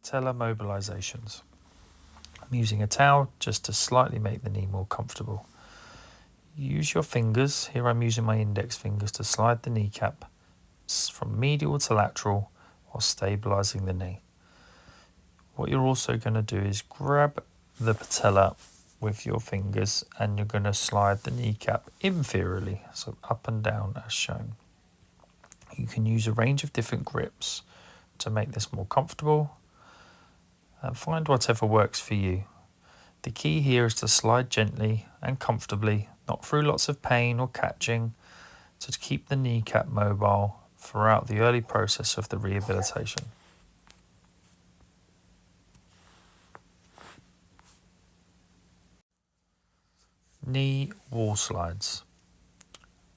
Patella mobilizations. I'm using a towel just to slightly make the knee more comfortable. Use your fingers, here I'm using my index fingers to slide the kneecap from medial to lateral while stabilizing the knee. What you're also going to do is grab the patella with your fingers and you're going to slide the kneecap inferiorly, so up and down as shown. You can use a range of different grips to make this more comfortable and find whatever works for you. The key here is to slide gently and comfortably, not through lots of pain or catching, to keep the kneecap mobile throughout the early process of the rehabilitation. Knee wall slides.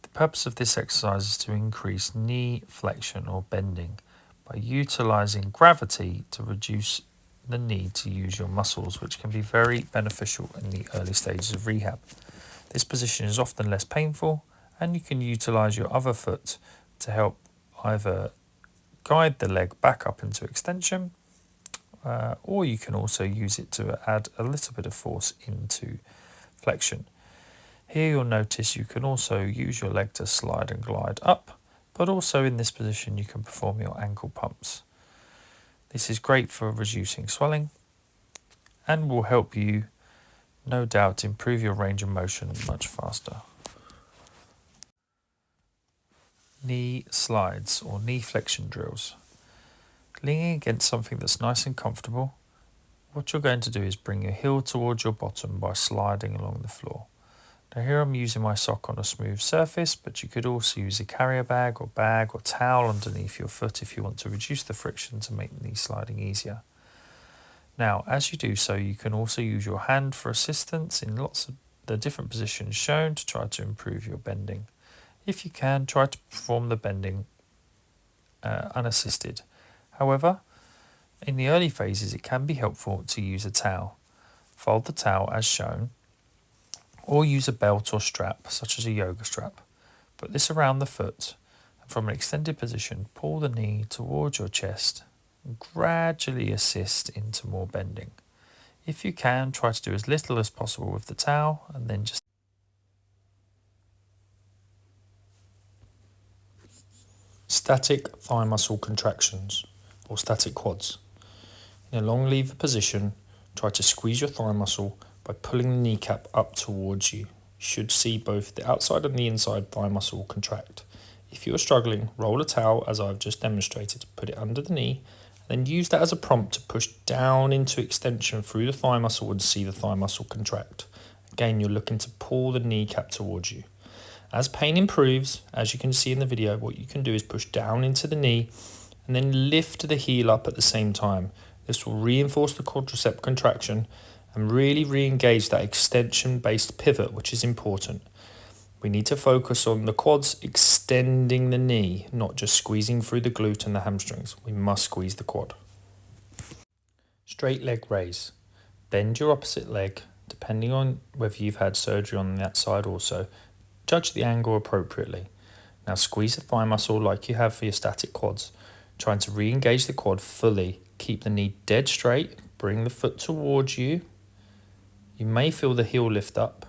The purpose of this exercise is to increase knee flexion or bending by utilizing gravity to reduce the need to use your muscles, which can be very beneficial in the early stages of rehab. This position is often less painful, and you can utilize your other foot to help either guide the leg back up into extension, or you can also use it to add a little bit of force into flexion. Here you'll notice you can also use your leg to slide and glide up, but also in this position you can perform your ankle pumps. This is great for reducing swelling and will help you, no doubt, improve your range of motion much faster. Knee slides or knee flexion drills. Leaning against something that's nice and comfortable, what you're going to do is bring your heel towards your bottom by sliding along the floor. Now here I'm using my sock on a smooth surface, but you could also use a carrier bag or towel underneath your foot if you want to reduce the friction to make knee sliding easier. Now as you do so, you can also use your hand for assistance in lots of the different positions shown to try to improve your bending. If you can, try to perform the bending unassisted. However, in the early phases it can be helpful to use a towel. Fold the towel as shown, or use a belt or strap, such as a yoga strap. Put this around the foot, and from an extended position, pull the knee towards your chest and gradually assist into more bending. If you can, try to do as little as possible with the towel, and then just static thigh muscle contractions, or static quads. In a long lever position, try to squeeze your thigh muscle by pulling the kneecap up towards you. You should see both the outside and the inside thigh muscle contract. If you are struggling, roll a towel as I've just demonstrated, put it under the knee, and then use that as a prompt to push down into extension through the thigh muscle and see the thigh muscle contract. Again, you're looking to pull the kneecap towards you. As pain improves, as you can see in the video, what you can do is push down into the knee and then lift the heel up at the same time. This will reinforce the quadricep contraction and really re-engage that extension-based pivot, which is important. We need to focus on the quads extending the knee, not just squeezing through the glute and the hamstrings. We must squeeze the quad. Straight leg raise. Bend your opposite leg, depending on whether you've had surgery on that side also. Judge the angle appropriately. Now squeeze the thigh muscle like you have for your static quads, trying to re-engage the quad fully. Keep the knee dead straight, bring the foot towards you. You may feel the heel lift up,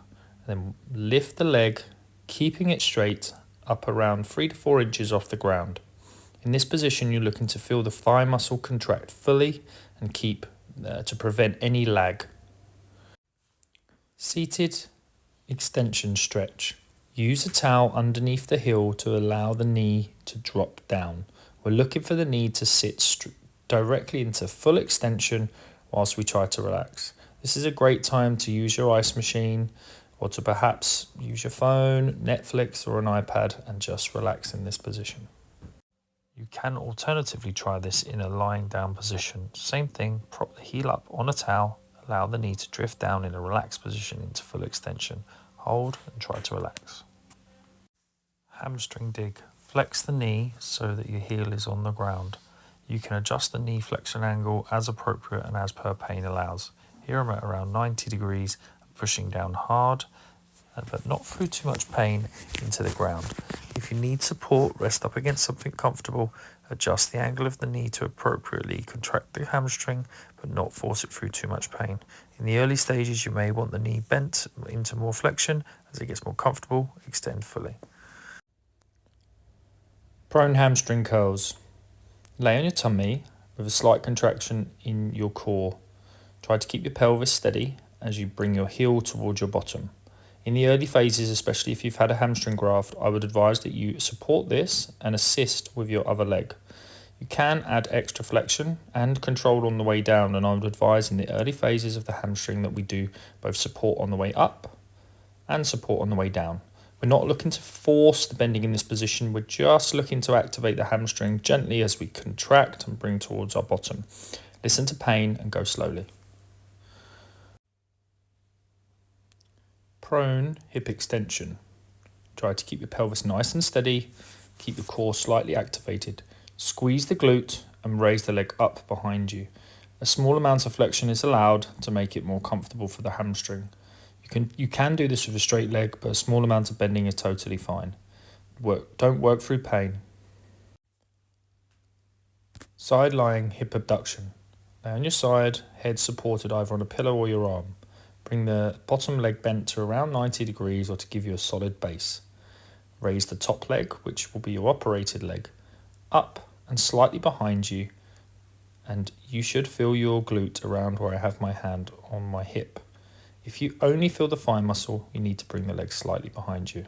and then lift the leg, keeping it straight, up around 3 to 4 inches off the ground. In this position, you're looking to feel the thigh muscle contract fully and keep to prevent any lag. Seated extension stretch. Use a towel underneath the heel to allow the knee to drop down. We're looking for the knee to sit directly into full extension whilst we try to relax. This is a great time to use your ice machine or to perhaps use your phone, Netflix or an iPad and just relax in this position. You can alternatively try this in a lying down position. Same thing, prop the heel up on a towel, allow the knee to drift down in a relaxed position into full extension. Hold and try to relax. Hamstring dig. Flex the knee so that your heel is on the ground. You can adjust the knee flexion angle as appropriate and as per pain allows. Here I'm at around 90 degrees, pushing down hard, but not through too much pain into the ground. If you need support, rest up against something comfortable Adjust the angle of the knee to appropriately contract the hamstring, but not force it through too much pain. In the early stages, you may want the knee bent into more flexion. As it gets more comfortable, extend fully. Prone hamstring curls. Lay on your tummy with a slight contraction in your core. Try to keep your pelvis steady as you bring your heel towards your bottom. In the early phases, especially if you've had a hamstring graft, I would advise that you support this and assist with your other leg. You can add extra flexion and control on the way down, and I would advise in the early phases of the hamstring that we do both support on the way up and support on the way down. We're not looking to force the bending in this position, we're just looking to activate the hamstring gently as we contract and bring towards our bottom. Listen to pain and go slowly. Prone hip extension. Try to keep your pelvis nice and steady, keep your core slightly activated. Squeeze the glute and raise the leg up behind you. A small amount of flexion is allowed to make it more comfortable for the hamstring. You can do this with a straight leg, but a small amount of bending is totally fine. Don't work through pain. Side lying hip abduction. Lay on your side, head supported either on a pillow or your arm. Bring the bottom leg bent to around 90 degrees or to give you a solid base. Raise the top leg, which will be your operated leg, up and slightly behind you, and you should feel your glute around where I have my hand on my hip. If you only feel the thigh muscle, you need to bring the leg slightly behind you.